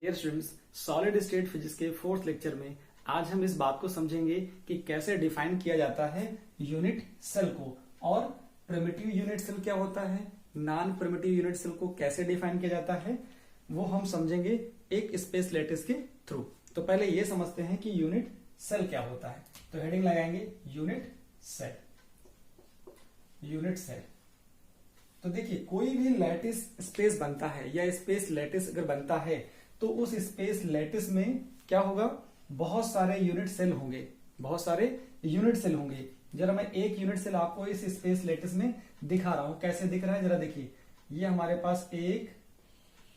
Dear students, solid state physics के fourth lecture में आज हम इस बात को समझेंगे कि कैसे डिफाइन किया जाता है यूनिट सेल को, और प्रिमिटिव यूनिट सेल क्या होता है, नॉन प्रिमिटिव यूनिट सेल को कैसे डिफाइन किया जाता है, वो हम समझेंगे एक स्पेस लैटिस के थ्रू। तो पहले ये समझते हैं कि यूनिट सेल क्या होता है। तो हेडिंग लगाएंगे यूनिट सेल। यूनिट सेल तो देखिए, कोई भी लैटिस स्पेस बनता है या स्पेस लैटिस अगर बनता है तो उस स्पेस लैटिस में क्या होगा, बहुत सारे यूनिट सेल होंगे, बहुत सारे यूनिट सेल होंगे। जरा मैं एक यूनिट सेल आपको इस स्पेस लैटिस में दिखा रहा हूं, कैसे दिख रहा है जरा देखिए। ये हमारे पास एक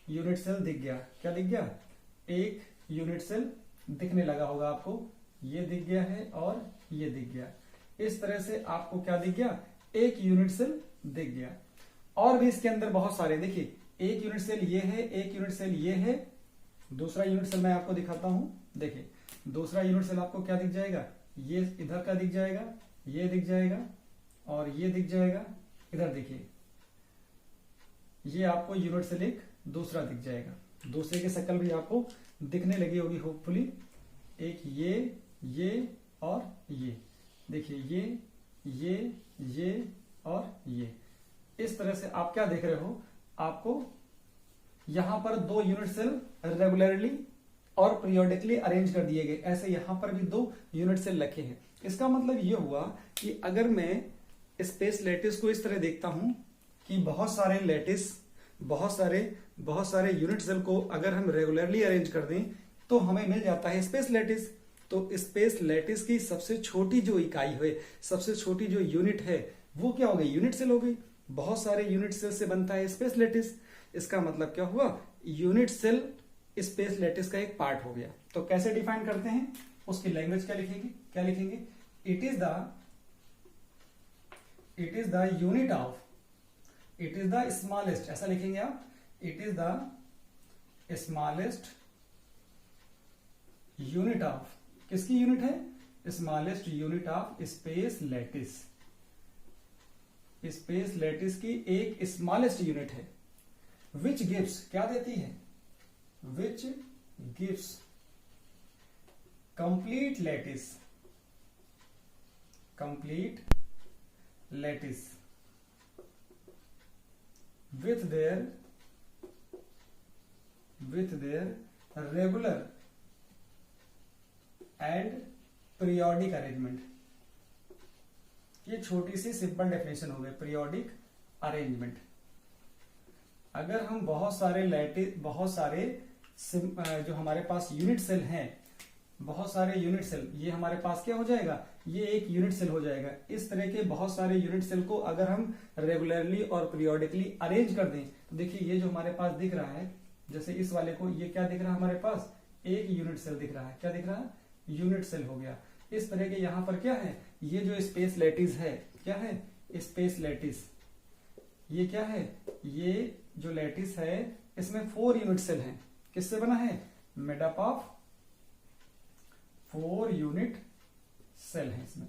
यूनिट सेल दिख गया। क्या दिख गया? एक यूनिट सेल दिखने लगा होगा आपको। ये दिख गया है और ये दिख गया। इस तरह से आपको क्या दिख गया? एक यूनिट सेल दिख गया। और भी इसके अंदर बहुत सारे, देखिए एक यूनिट सेल ये है, एक यूनिट सेल ये है, दूसरा यूनिट सेल मैं आपको दिखाता हूं। देखिए दूसरा यूनिट सेल आपको क्या दिख जाएगा? ये इधर का दिख जाएगा, ये दिख जाएगा और ये दिख जाएगा। इधर देखिए, ये आपको यूनिट सेल एक दूसरा दिख जाएगा। दूसरे की शक्ल भी आपको दिखने लगी होगी होपफुली। एक ये और ये, देखिए ये और ये। इस तरह से आप क्या देख रहे हो, आपको यहां पर दो यूनिट सेल रेगुलरली और पीरियोडिकली अरेंज कर दिए गए। ऐसे यहां पर भी दो यूनिट सेल रखे हैं। इसका मतलब यह हुआ कि अगर मैं स्पेस लैटिस को इस तरह देखता हूं कि बहुत सारे लैटिस, बहुत सारे यूनिट सेल को अगर हम रेगुलरली अरेंज कर दें तो हमें मिल जाता है स्पेस लैटिस। तो स्पेस लैटिस की सबसे छोटी जो इकाई है, सबसे छोटी जो यूनिट है, वो क्या हो गई? यूनिट सेल हो गई। बहुत सारे यूनिट सेल से बनता है स्पेस लैटिस। इसका मतलब क्या हुआ? यूनिट सेल स्पेस लैटिस का एक पार्ट हो गया। तो कैसे डिफाइन करते हैं, उसकी लैंग्वेज क्या लिखेंगे? क्या लिखेंगे? It is the unit of, it is the smallest, ऐसा लिखेंगे आप। It is the smallest unit of, किसकी यूनिट है? Smallest unit of space lattice. Space lattice की एक स्मॉलेस्ट यूनिट है। विच गिव्स, क्या देती है? Which gives complete lattice, complete lattice with their regular and periodic arrangement। ये छोटी सी सिंपल डेफिनेशन हो गई, पीरियोडिक अरेंजमेंट। अगर हम बहुत सारे जो हमारे पास यूनिट सेल हैं, बहुत सारे यूनिट सेल, ये हमारे पास क्या हो जाएगा? ये एक यूनिट सेल हो जाएगा। इस तरह के बहुत सारे यूनिट सेल को अगर हम रेगुलरली और पीरियोडिकली अरेंज कर दें तो देखिए ये जो हमारे पास दिख रहा है, जैसे इस वाले को, ये क्या दिख रहा है हमारे पास? एक यूनिट सेल दिख रहा है। क्या दिख रहा है? यूनिट सेल हो गया। इस तरह के यहां पर क्या है? ये जो स्पेस लैटिस है, क्या है? Space lattice. ये क्या है? ये जो लैटिस है इसमें 4 यूनिट सेल हैं। किससे बना है? Made up of 4 unit cell है। इसमें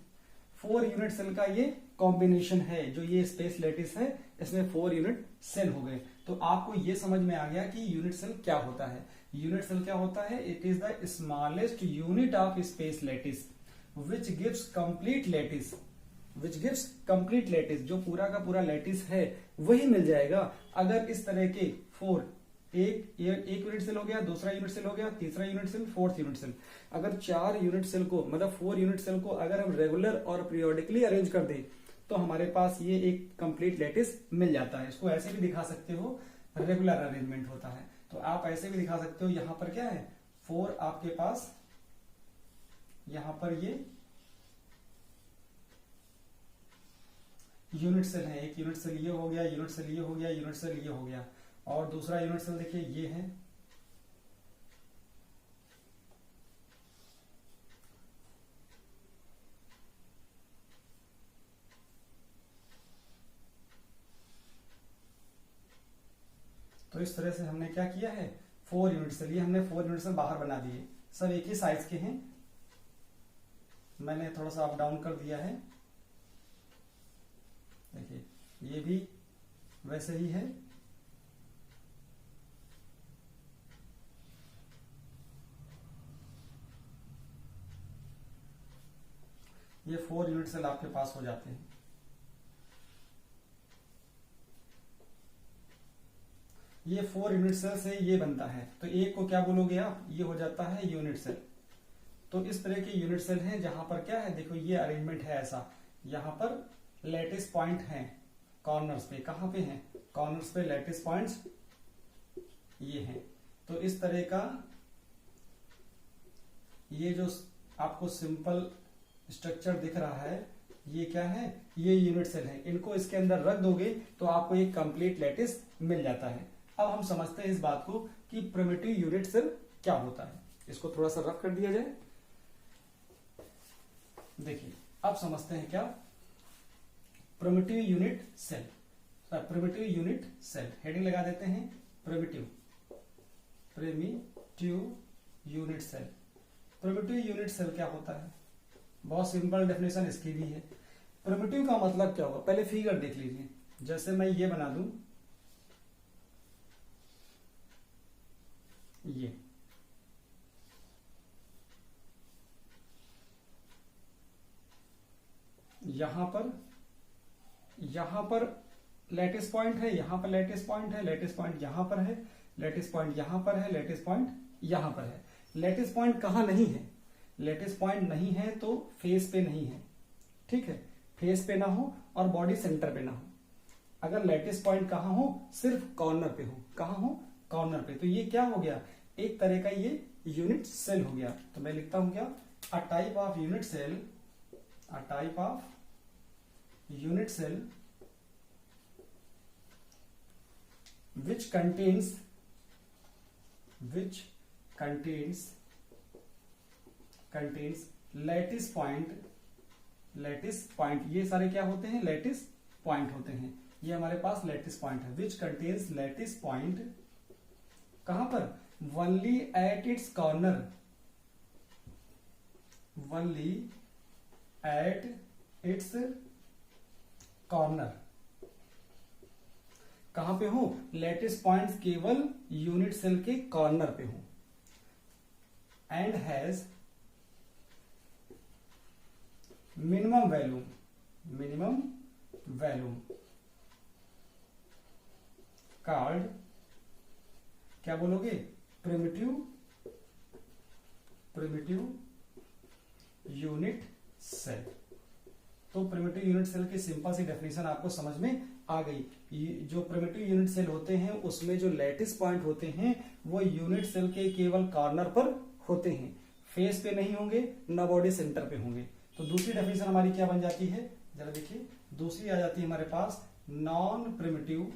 4 यूनिट सेल का ये कॉम्बिनेशन है। जो ये स्पेस लैटिस है इसमें 4 यूनिट सेल हो गए। तो आपको ये समझ में आ गया कि यूनिट सेल क्या होता है। यूनिट सेल क्या होता है? It is the smallest unit of space lattice which gives complete lattice, which gives complete lattice. जो पूरा का पूरा लैटिस है वही मिल जाएगा अगर इस तरह के 4, एक यूनिट सेल हो गया, दूसरा यूनिट सेल हो गया, तीसरा unit cell, fourth unit cell. अगर 4 यूनिट सेल को, मतलब 4 यूनिट सेल को अगर हम रेगुलर और पीरियोडिकली अरेंज कर दें तो हमारे पास ये एक कंप्लीट लैटिस मिल जाता है। इसको ऐसे भी दिखा सकते हो, रेगुलर अरेंजमेंट होता है। तो आप ऐसे भी दिखा सकते हो। यहां पर क्या है? 4 आपके पास, यहां पर ये यूनिट सेल है। एक यूनिट सेल ये हो गया, यूनिट सेल ये हो गया, यूनिट सेल ये हो गया, और दूसरा यूनिट सेल देखिए ये है। तो इस तरह से हमने क्या किया है? 4 यूनिट सेल, ये हमने 4 यूनिट सेल बाहर बना दिए। सब एक ही साइज के हैं। मैंने थोड़ा सा अप डाउन कर दिया है। देखिए ये भी वैसे ही है। ये 4 यूनिट सेल आपके पास हो जाते हैं। ये 4 यूनिट सेल से ये बनता है, तो एक को क्या बोलोगे आप, ये हो जाता है यूनिट सेल। तो इस तरह के यूनिट सेल हैं जहां पर क्या है, देखो ये अरेंजमेंट है ऐसा, यहां पर लैटिस पॉइंट हैं कॉर्नर्स पे, कहां पे हैं, कॉर्नर्स पे लैटिस पॉइंट्स ये हैं। तो इस तरह का ये जो आपको सिंपल स्ट्रक्चर दिख रहा है, ये क्या है, ये यूनिट सेल है। इनको इसके अंदर रख दोगे तो आपको एक कंप्लीट लैटिस मिल जाता है। अब हम समझते हैं इस बात को कि प्रिमिटिव यूनिट सेल क्या होता है। इसको थोड़ा सा रफ कर दिया जाए। देखिए अब समझते हैं क्या primitive unit cell. Primitive unit cell heading लगा देते हैं, primitive unit cell. Primitive unit cell क्या होता है, बहुत सिंपल डेफिनेशन इसकी भी है। प्रिमिटिव का मतलब क्या होगा, पहले फिगर देख लीजिए। जैसे मैं ये बना दूं, ये यहां पर लैटिस पॉइंट है, यहां पर लैटिस पॉइंट है, लैटिस पॉइंट यहां पर है, लैटिस पॉइंट यहां पर है, लैटिस पॉइंट यहां पर है। लैटिस पॉइंट कहां नहीं है, लैटिस पॉइंट नहीं है तो फेस पे नहीं है, ठीक है, फेस पे ना हो और बॉडी सेंटर पे ना हो। अगर लैटिस पॉइंट कहां हो, सिर्फ कॉर्नर पे हो, कहां हो, कॉर्नर पे, तो ये क्या हो गया, एक तरह का ये यूनिट सेल हो गया। तो मैं लिखता हूं क्या, a type of unit cell, a type of unit cell which contains lattice point, ये सारे क्या होते हैं, लैटिस पॉइंट होते हैं। ये हमारे पास लैटिस पॉइंट है, विच कंटेन्स लैटिस पॉइंट, कहां पर, only at its corner, only at its corner. कहां पे हो, लैटिस पॉइंट्स केवल यूनिट सेल के कॉर्नर पे हो। And has minimum volume called, क्या बोलोगे, प्रिमिटिव यूनिट सेल। तो प्रिमिटिव यूनिट सेल की सिंपल सी डेफिनेशन आपको समझ में आ गई। जो प्रिमिटिव यूनिट सेल होते हैं उसमें जो लैटिस पॉइंट होते हैं वो यूनिट सेल के केवल कॉर्नर पर होते हैं, फेस पे नहीं होंगे, न बॉडी सेंटर पे होंगे। तो दूसरी डेफिनेशन हमारी क्या बन जाती है, जरा देखिए, दूसरी आ जाती है हमारे पास non primitive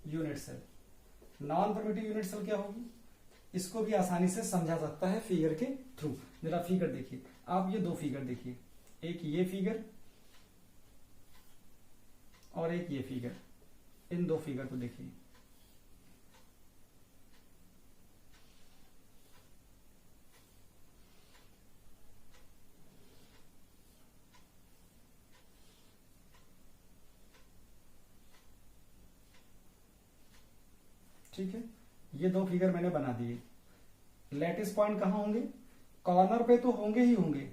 unit cell. Non primitive unit cell क्या होगी, इसको भी आसानी से समझा सकता है फिगर के थ्रू। जरा फिगर देखिए, आप ये दो फिगर देखिए, एक ये फिगर और एक ये फिगर, इन दो फिगर को देखिए। ठीक है, ये दो फिगर मैंने बना दिए। लैटिस पॉइंट कहां होंगे, कॉर्नर पे तो होंगे ही होंगे,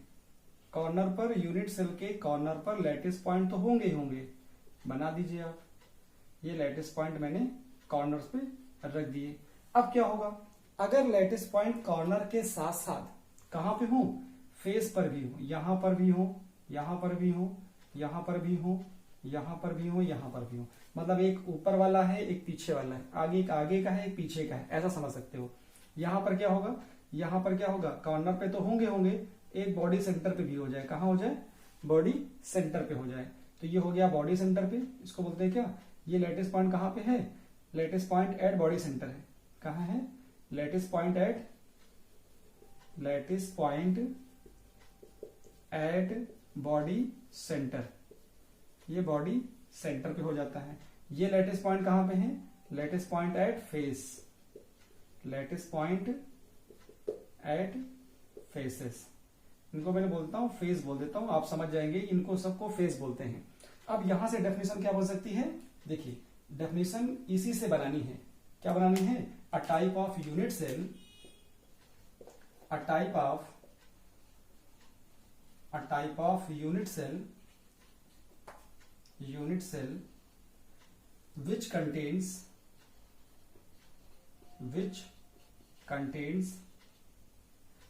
कॉर्नर पर, यूनिट सेल के कॉर्नर पर लैटिस पॉइंट तो होंगे ही होंगे। बना दीजिए आप, ये लैटिस पॉइंट मैंने कॉर्नर्स पे रख दिए। अब क्या होगा, अगर लैटिस पॉइंट कॉर्नर के साथ साथ कहां पे हो, फेस पर भी हो, यहां पर भी हो, यहां पर भी हो, यहां पर भी हो, यहां पर भी हो, यहां पर भी हो, मतलब एक ऊपर वाला है एक पीछे वाला है, आगे का है एक पीछे का है, ऐसा समझ सकते हो। यहां पर क्या होगा, यहां पर क्या होगा, कॉर्नर पे तो होंगे, एक बॉडी सेंटर पे भी हो जाए, कहां हो जाए, बॉडी सेंटर पे हो जाए। तो ये हो गया बॉडी सेंटर पे, इसको बोलते हैं क्या, ये लैटिस पॉइंट कहां पे है, lattice point at body centre है, कहां है, lattice point at body centre, ये बॉडी सेंटर पे हो जाता है। ये लैटिस पॉइंट कहां पे है, lattice point at face, lattice point at faces, इनको मैंने बोलता हूं फेस बोल देता हूं, आप समझ जाएंगे, इनको सबको फेस बोलते हैं। अब यहां से डेफिनेशन क्या बन सकती है, देखिए डेफिनेशन इसी से बनानी है, क्या बनानी है, a type of unit cell a type of unit cell which contains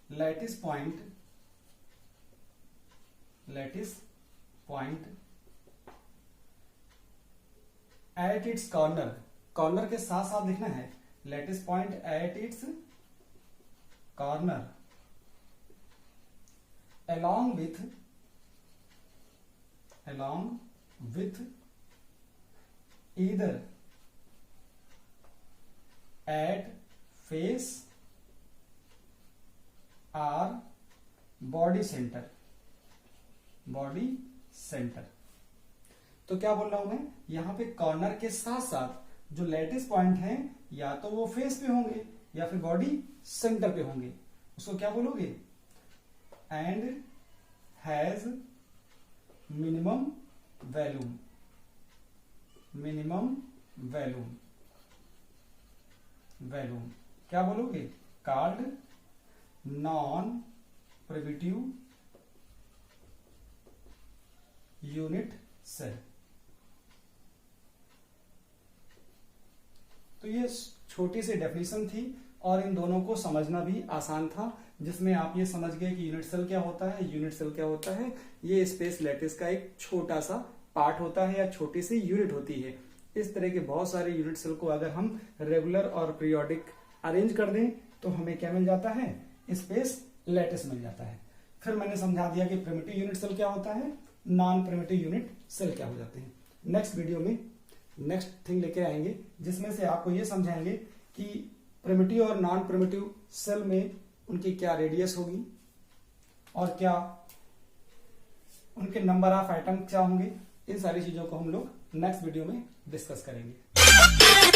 lattice point at its corner के साथ साथ लिखना है lattice point at its corner along with either at face or body center। तो क्या बोल रहा हूं मैं, यहां पे कॉर्नर के साथ साथ जो लेटिस पॉइंट हैं या तो वो फेस पे होंगे या फिर बॉडी सेंटर पे होंगे, उसको क्या बोलोगे, एंड हैज मिनिमम वैल्यूम क्या बोलोगे, called non primitive unit cell. तो ये छोटी सी डेफिनेशन थी और इन दोनों को समझना भी आसान था, जिसमें आप ये समझ गए कि यूनिट सेल क्या होता है। यूनिट सेल क्या होता है, ये स्पेस लैटिस का एक छोटा सा पार्ट होता है या छोटी सी यूनिट होती है। इस तरह के बहुत सारे यूनिट सेल को अगर हम रेगुलर और पीरियोडिक अरेंज कर दें तो हमें क्या मिल जाता है, स्पेस लैटिस मिल जाता है। फिर मैंने समझा दिया कि प्रिमिटिव यूनिट सेल क्या होता है, नॉन प्रिमिटिव यूनिट सेल क्या हो जाते हैं। नेक्स्ट वीडियो में नेक्स्ट थिंग लेके आएंगे, जिसमें से आपको ये समझाएंगे कि प्रिमिटिव और नॉन प्रिमिटिव सेल में उनकी क्या रेडियस होगी और क्या उनके नंबर ऑफ आइटम क्या होंगे। इन सारी चीजों को हम लोग नेक्स्ट वीडियो में डिस्कस करेंगे।